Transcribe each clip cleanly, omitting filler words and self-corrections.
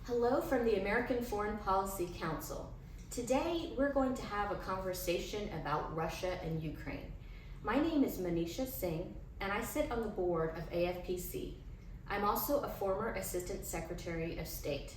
Hello from the American Foreign Policy Council. Today we're going to have a conversation about Russia and Ukraine. My name is Manisha Singh and I sit on the board of AFPC. I'm also a former Assistant Secretary of State,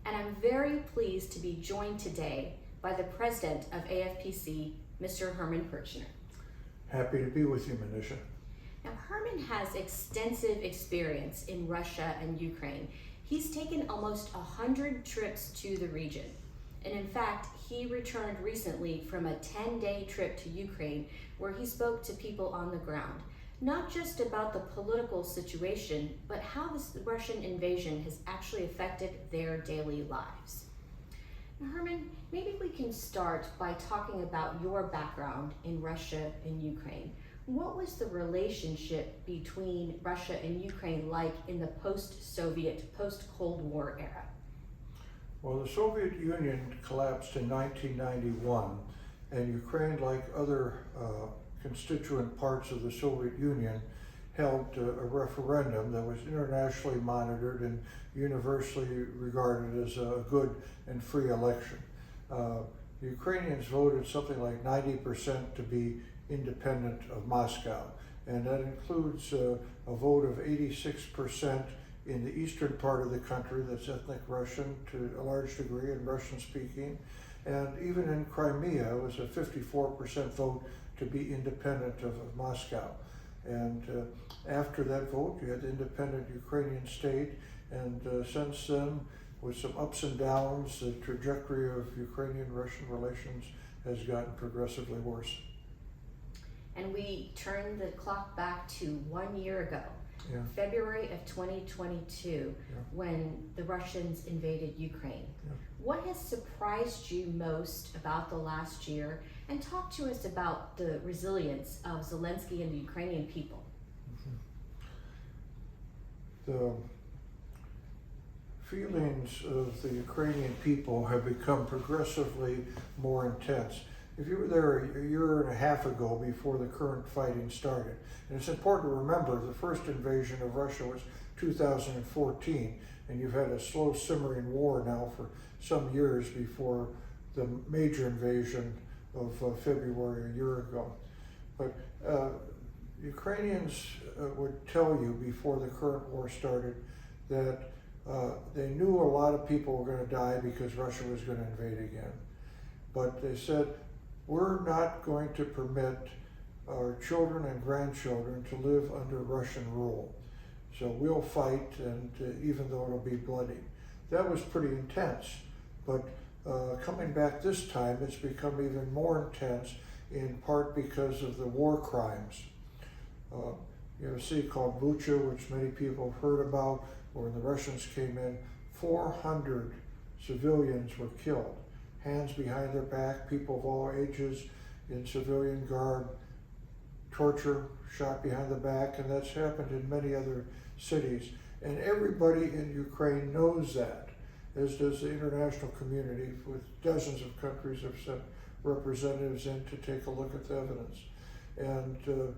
and I'm very pleased to be joined today by the President of AFPC, Mr. Herman Pirchner. Happy to be with you, Manisha. Now, Herman has extensive experience in Russia and Ukraine. He's taken almost 100 trips to the region. And in fact, he returned recently from a 10-day trip to Ukraine where he spoke to people on the ground, not just about the political situation, but how this Russian invasion has actually affected their daily lives. Now, Herman, maybe we can start by talking about your background in Russia and Ukraine. What was the relationship between Russia and Ukraine like in the post-Soviet, post-Cold War era? Well, the Soviet Union collapsed in 1991, and Ukraine, like other constituent parts of the Soviet Union, held a referendum that was internationally monitored and universally regarded as a good and free election. The Ukrainians voted something like 90% to be independent of Moscow, and that includes a vote of 86% in the eastern part of the country that's ethnic Russian to a large degree and Russian speaking, and even in Crimea it was a 54% vote to be independent of Moscow. And after that vote you had the independent Ukrainian state, and since then, with some ups and downs, the trajectory of Ukrainian-Russian relations has gotten progressively worse. And we turn the clock back to 1 year ago, Yeah. February of 2022, when the Russians invaded Ukraine. Yeah. What has surprised you most about the last year? And talk to us about the resilience of Zelensky and the Ukrainian people. The feelings of the Ukrainian people have become progressively more intense. If you were there a year and a half ago before the current fighting started, and it's important to remember the first invasion of Russia was 2014, and you've had a slow simmering war now for some years before the major invasion of February a year ago. But Ukrainians would tell you before the current war started that they knew a lot of people were going to die because Russia was going to invade again. But they said, we're not going to permit our children and grandchildren to live under Russian rule. So we'll fight, and even though it'll be bloody. That was pretty intense, but coming back this time, it's become even more intense, in part because of the war crimes. You have a city called Bucha, which many people have heard about, where when the Russians came in, 400 civilians were killed. Hands behind their back, people of all ages in civilian garb, torture, shot behind the back, and that's happened in many other cities. And everybody in Ukraine knows that, as does the international community, with dozens of countries have sent representatives in to take a look at the evidence. And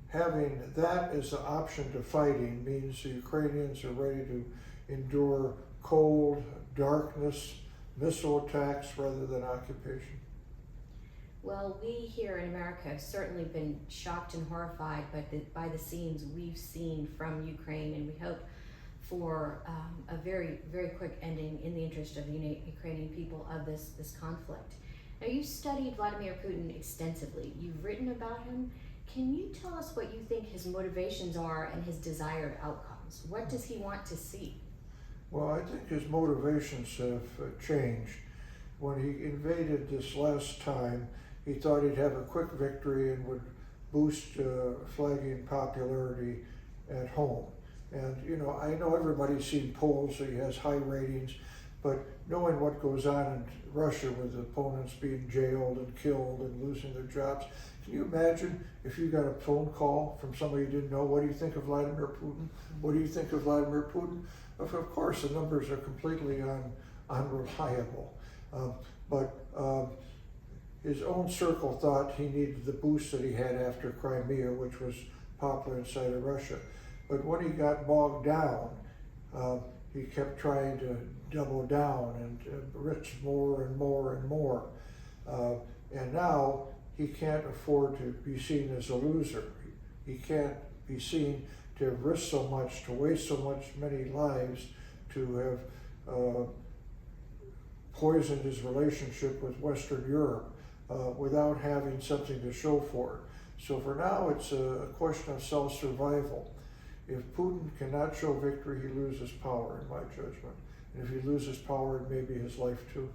having that as the option to fighting means the Ukrainians are ready to endure cold, darkness, missile attacks rather than occupation. Well, we here in America have certainly been shocked and horrified by the scenes we've seen from Ukraine, and we hope for a very, very quick ending in the interest of the Ukrainian people of this conflict. Now, you studied Vladimir Putin extensively. You've written about him. Can you tell us what you think his motivations are and his desired outcomes? What does he want to see? Well, I think his motivations have changed. When he invaded this last time, he thought he'd have a quick victory and would boost flagging popularity at home. And you know, I know everybody's seen polls that he has high ratings, but knowing what goes on in Russia with opponents being jailed and killed and losing their jobs, can you imagine if you got a phone call from somebody you didn't know, what do you think of Vladimir Putin? What do you think of Vladimir Putin? Of course, the numbers are completely unreliable. But his own circle thought he needed the boost that he had after Crimea, which was popular inside of Russia. But when he got bogged down, he kept trying to double down and enrich more and more and more. And now he can't afford to be seen as a loser. He can't be seen to have risked so much, to waste so many lives, to have poisoned his relationship with Western Europe without having something to show for it. So for now, it's a question of self-survival. If Putin cannot show victory, he loses power, in my judgment. And if he loses power, it may be his life too.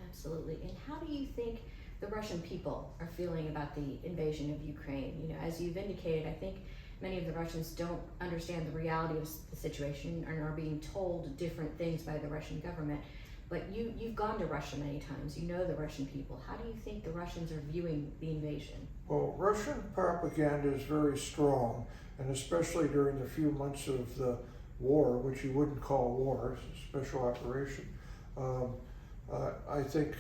Absolutely. And how do you think the Russian people are feeling about the invasion of Ukraine? You know, as you've indicated, I think many of the Russians don't understand the reality of the situation and are being told different things by the Russian government. But you've gone to Russia many times. You know the Russian people. How do you think the Russians are viewing the invasion? Well, Russian propaganda is very strong, and especially during the few months of the war, which you wouldn't call war, it's a special operation. I think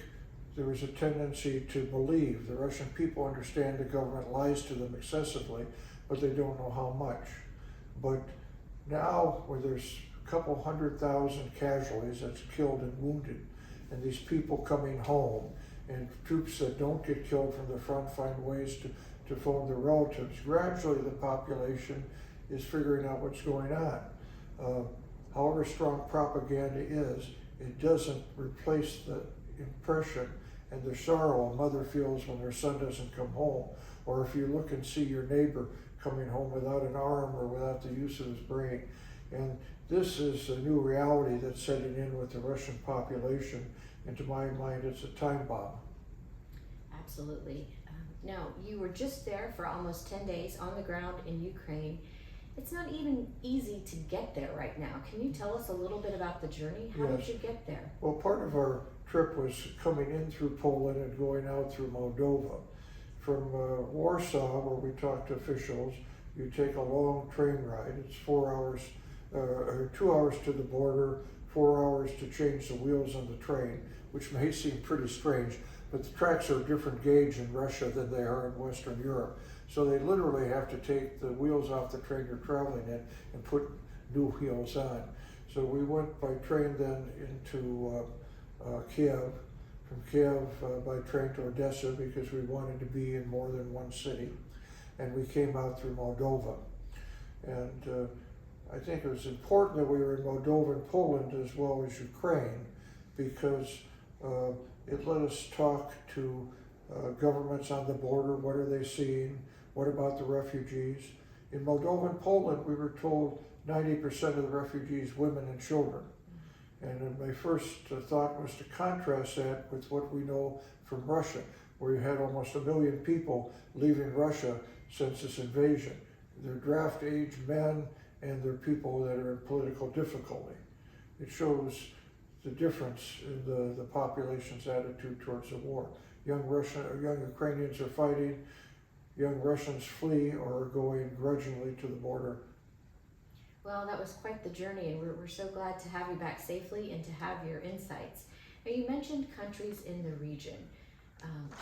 there is a tendency to believe the Russian people understand the government lies to them excessively, but they don't know how much. But now, where there's a couple 100,000 casualties, that's killed and wounded, and these people coming home, and troops that don't get killed from the front find ways to phone their relatives, gradually the population is figuring out what's going on. However strong propaganda is, it doesn't replace the impression and the sorrow a mother feels when her son doesn't come home, or if you look and see your neighbor coming home without an arm or without the use of his brain. And this is a new reality that's setting in with the Russian population, and to my mind, it's a time bomb. Absolutely. Now, you were just there for almost 10 days on the ground in Ukraine. It's not even easy to get there right now. Can you tell us a little bit about the journey? How Yes. did you get there? Well, part of our trip was coming in through Poland and going out through Moldova. From Warsaw, where we talked to officials, you take a long train ride. It's 4 hours, or 2 hours to the border, 4 hours to change the wheels on the train, which may seem pretty strange, but the tracks are a different gauge in Russia than they are in Western Europe. So they literally have to take the wheels off the train you're traveling in and put new wheels on. So we went by train then into Kiev, from Kiev by train to Odessa because we wanted to be in more than one city. And we came out through Moldova. And I think it was important that we were in Moldova and Poland as well as Ukraine because it let us talk to governments on the border. What are they seeing? What about the refugees? In Moldova and Poland, we were told 90% of the refugees, women and children. And my first thought was to contrast that with what we know from Russia, where you had almost 1 million people leaving Russia since this invasion. They're draft age men and they're people that are in political difficulty. It shows the difference in the population's attitude towards the war. Young Ukrainians are fighting, young Russians flee or are going grudgingly to the border. Well, that was quite the journey, and we're so glad to have you back safely and to have your insights. Now, you mentioned countries in the region.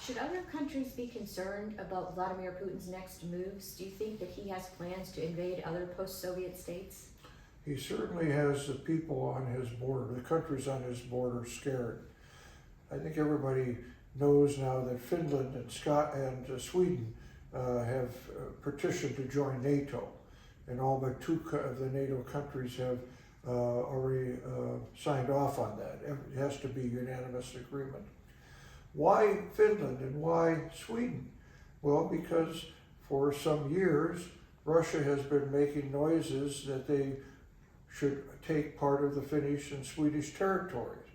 Should other countries be concerned about Vladimir Putin's next moves? Do you think that he has plans to invade other post-Soviet states? He certainly has the people on his border, the countries on his border scared. I think everybody knows now that Finland and Sweden have petitioned to join NATO, and all but 2 of the NATO countries have already signed off on that. It has to be unanimous agreement. Why Finland and why Sweden? Well, because for some years, Russia has been making noises that they should take part of the Finnish and Swedish territories.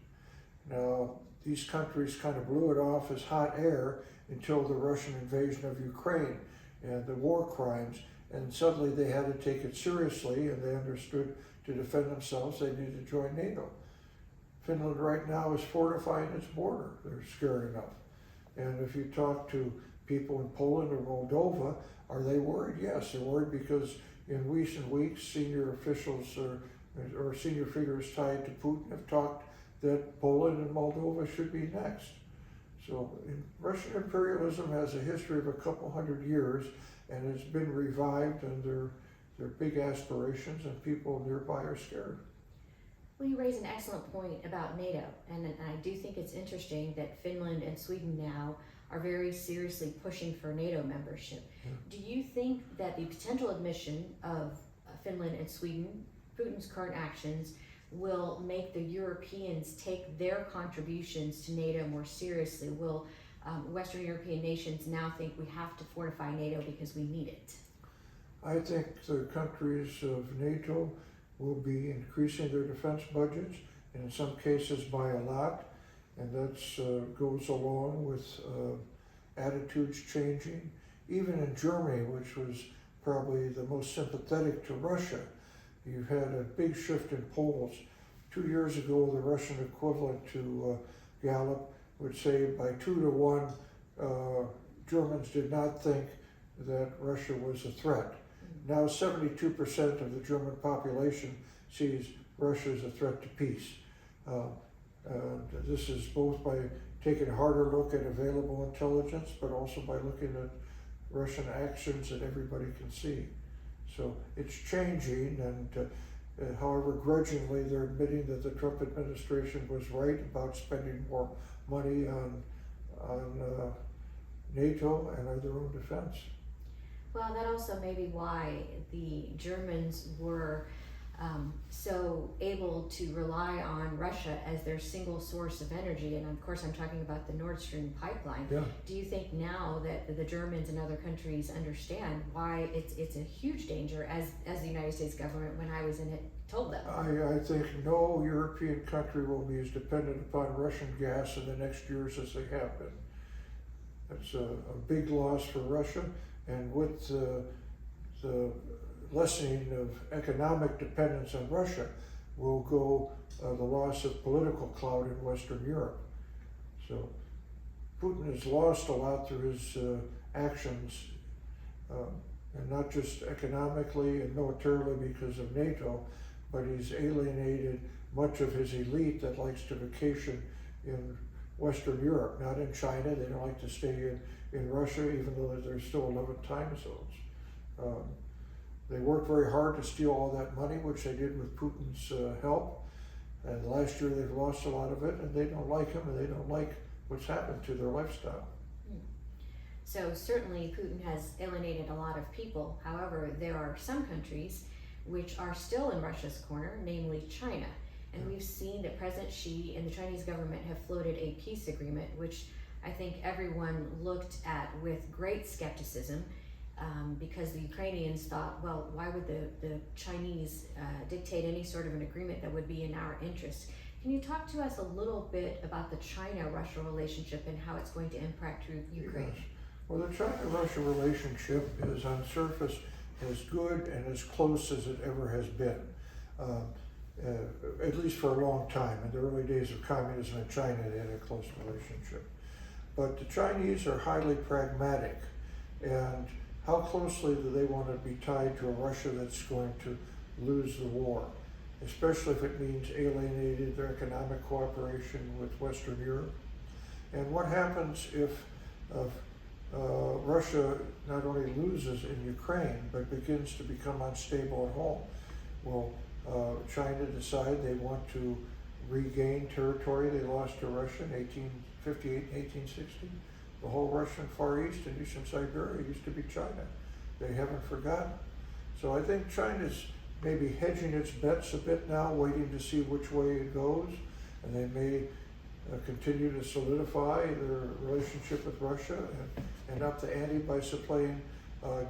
Now, these countries kind of blew it off as hot air until the Russian invasion of Ukraine and the war crimes, and suddenly they had to take it seriously, and they understood to defend themselves they needed to join NATO. Finland right now is fortifying its border. They're scared enough. And if you talk to people in Poland or Moldova, are they worried? Yes, they're worried because in recent weeks, senior officials or senior figures tied to Putin have talked that Poland and Moldova should be next. So Russian imperialism has a history of a couple 100 years, and it's been revived, and they're big aspirations, and people nearby are scared. Well, you raise an excellent point about NATO, and I do think it's interesting that Finland and Sweden now are very seriously pushing for NATO membership. Yeah. Do you think that the potential admission of Finland and Sweden, Putin's current actions, will make the Europeans take their contributions to NATO more seriously? Will Western European nations now think we have to fortify NATO because we need it? I think the countries of NATO will be increasing their defense budgets, and in some cases by a lot, and that goes along with attitudes changing. Even in Germany, which was probably the most sympathetic to Russia, you've had a big shift in polls. 2 years ago, the Russian equivalent to Gallup would say by 2-1, Germans did not think that Russia was a threat. Now 72% of the German population sees Russia as a threat to peace. And this is both by taking a harder look at available intelligence, but also by looking at Russian actions that everybody can see. So it's changing, and however grudgingly they're admitting that the Trump administration was right about spending more money on NATO and on their own defense. Well, that also may be why the Germans were so able to rely on Russia as their single source of energy. And of course, I'm talking about the Nord Stream pipeline. Yeah. Do you think now that the Germans and other countries understand why it's a huge danger, as the United States government, when I was in it, told them? I think no European country will be as dependent upon Russian gas in the next years as they have been. That's a big loss for Russia, and with the lessening of economic dependence on Russia will go the loss of political clout in Western Europe. So Putin has lost a lot through his actions, and not just economically and militarily because of NATO, but he's alienated much of his elite that likes to vacation in Western Europe, not in China. They don't like to stay in Russia, even though there's still 11 time zones. They worked very hard to steal all that money, which they did with Putin's help. And last year they've lost a lot of it, and they don't like him, and they don't like what's happened to their lifestyle. So certainly Putin has alienated a lot of people. However, there are some countries which are still in Russia's corner, namely China. And we've seen that President Xi and the Chinese government have floated a peace agreement, which I think everyone looked at with great skepticism. Because the Ukrainians thought, well, why would the Chinese dictate any sort of an agreement that would be in our interest? Can you talk to us a little bit about the China-Russia relationship and how it's going to impact Ukraine? Yes. Well, the China-Russia relationship is on surface as good and as close as it ever has been, at least for a long time. In the early days of communism in China, they had a close relationship. But the Chinese are highly pragmatic, and how closely do they want to be tied to a Russia that's going to lose the war, especially if it means alienating their economic cooperation with Western Europe? And what happens if Russia not only loses in Ukraine, but begins to become unstable at home? Will China decide they want to regain territory they lost to Russia in 1858 and 1860? The whole Russian Far East and Eastern Siberia used to be China. They haven't forgotten. So I think China's maybe hedging its bets a bit now, waiting to see which way it goes, and they may continue to solidify their relationship with Russia and up the ante by supplying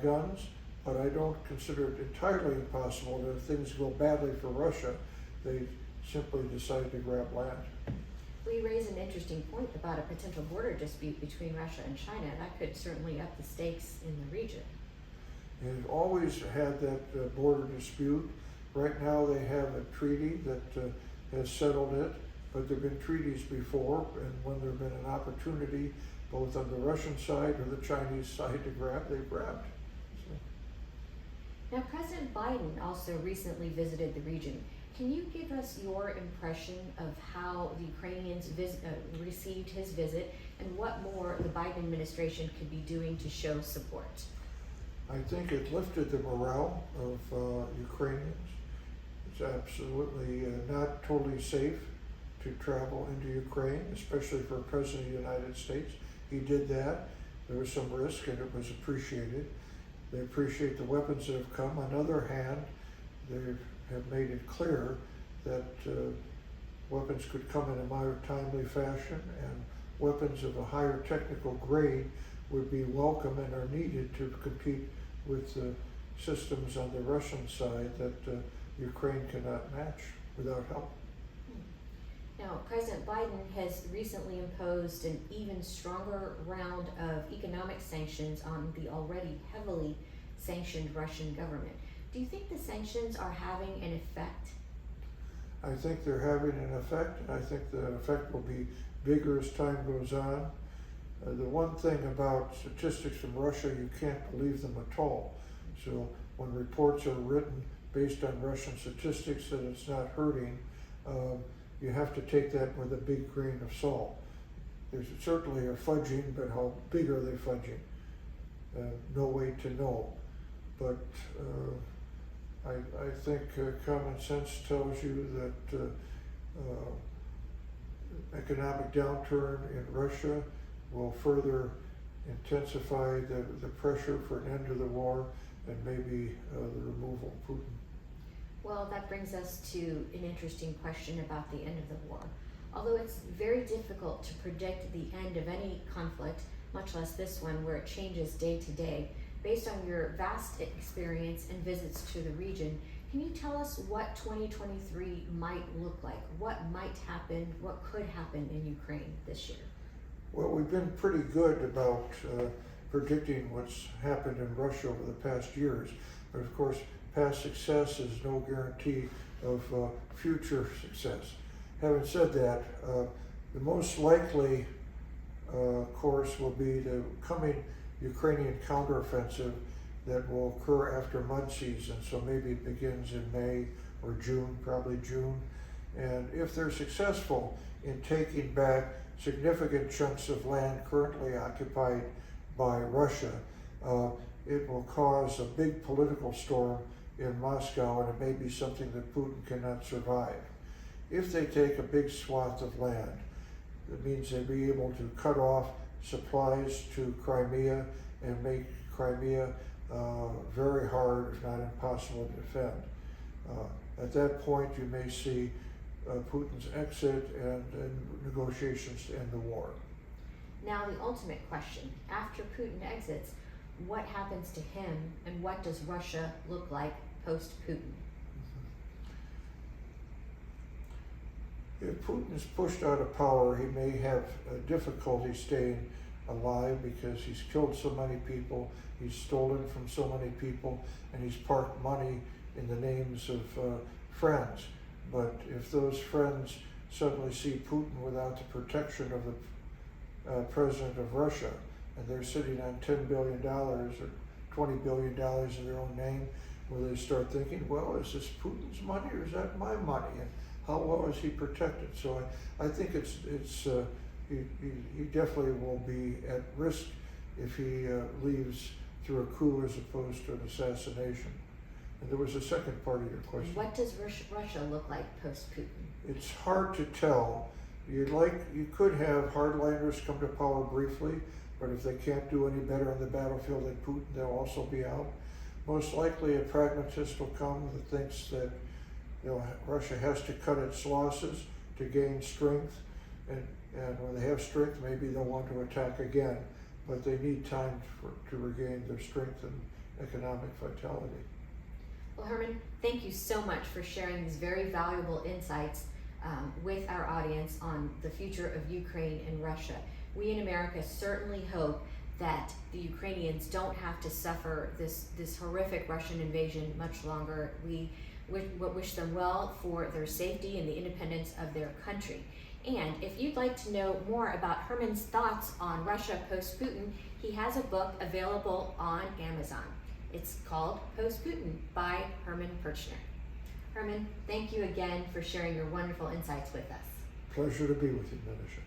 guns. But I don't consider it entirely impossible that if things go badly for Russia, they simply decide to grab land. We raise an interesting point about a potential border dispute between Russia and China. That could certainly up the stakes in the region. They've always had that border dispute. Right now they have a treaty that has settled it, but there have been treaties before, and when there have been an opportunity, both on the Russian side or the Chinese side to grab, they've grabbed. Now, President Biden also recently visited the region. Can you give us your impression of how the Ukrainians received his visit and what more the Biden administration could be doing to show support? I think it lifted the morale of Ukrainians. It's absolutely not totally safe to travel into Ukraine, especially for a president of the United States. He did that. There was some risk and it was appreciated. They appreciate the weapons that have come. On the other hand, they have made it clear that weapons could come in a more timely fashion, and weapons of a higher technical grade would be welcome and are needed to compete with the systems on the Russian side that Ukraine cannot match without help. Now, President Biden has recently imposed an even stronger round of economic sanctions on the already heavily sanctioned Russian government. Do you think the sanctions are having an effect? I think they're having an effect, and I think the effect will be bigger as time goes on. The one thing about statistics from Russia, you can't believe them at all. So when reports are written based on Russian statistics that it's not hurting, you have to take that with a big grain of salt. There's certainly a fudging, but how big are they fudging? No way to know. But I think common sense tells you that economic downturn in Russia will further intensify the pressure for an end to the war and maybe the removal of Putin. Well, that brings us to an interesting question about the end of the war. Although it's very difficult to predict the end of any conflict, much less this one where it changes day to day, based on your vast experience and visits to the region, can you tell us what 2023 might look like? What might happen? What could happen in Ukraine this year? Well, we've been pretty good about predicting what's happened in Russia over the past years, but of course, past success is no guarantee of future success. Having said that, the most likely course will be the coming Ukrainian counteroffensive that will occur after mud season, so maybe it begins in May or June, probably June. And if they're successful in taking back significant chunks of land currently occupied by Russia, it will cause a big political storm in Moscow, and it may be something that Putin cannot survive. If they take a big swath of land, it means they'll be able to cut off supplies to Crimea and make Crimea very hard, if not impossible, to defend. At that point, you may see Putin's exit and negotiations to end the war. Now, the ultimate question, after Putin exits, what happens to him and what does Russia look like post-Putin? If Putin is pushed out of power, he may have difficulty staying alive because he's killed so many people, he's stolen from so many people, and he's parked money in the names of friends. But if those friends suddenly see Putin without the protection of the president of Russia, and they're sitting on $10 billion or $20 billion in their own name, will they start thinking, well, is this Putin's money or is that my money? And how well is he protected? So I think he definitely will be at risk if he leaves through a coup as opposed to an assassination. And there was a second part of your question. What does Russia look like post-Putin? It's hard to tell. You could have hardliners come to power briefly, but if they can't do any better on the battlefield than Putin, they'll also be out. Most likely a pragmatist will come that thinks that Russia has to cut its losses to gain strength, and when they have strength, maybe they'll want to attack again, but they need time to regain their strength and economic vitality. Well, Herman, thank you so much for sharing these very valuable insights with our audience on the future of Ukraine and Russia. We in America certainly hope that the Ukrainians don't have to suffer this horrific Russian invasion much longer. We wish them well for their safety and the independence of their country. And if you'd like to know more about Herman's thoughts on Russia post-Putin, he has a book available on Amazon. It's called Post-Putin by Herman Pirchner. Herman, thank you again for sharing your wonderful insights with us. Pleasure to be with you, Manisha.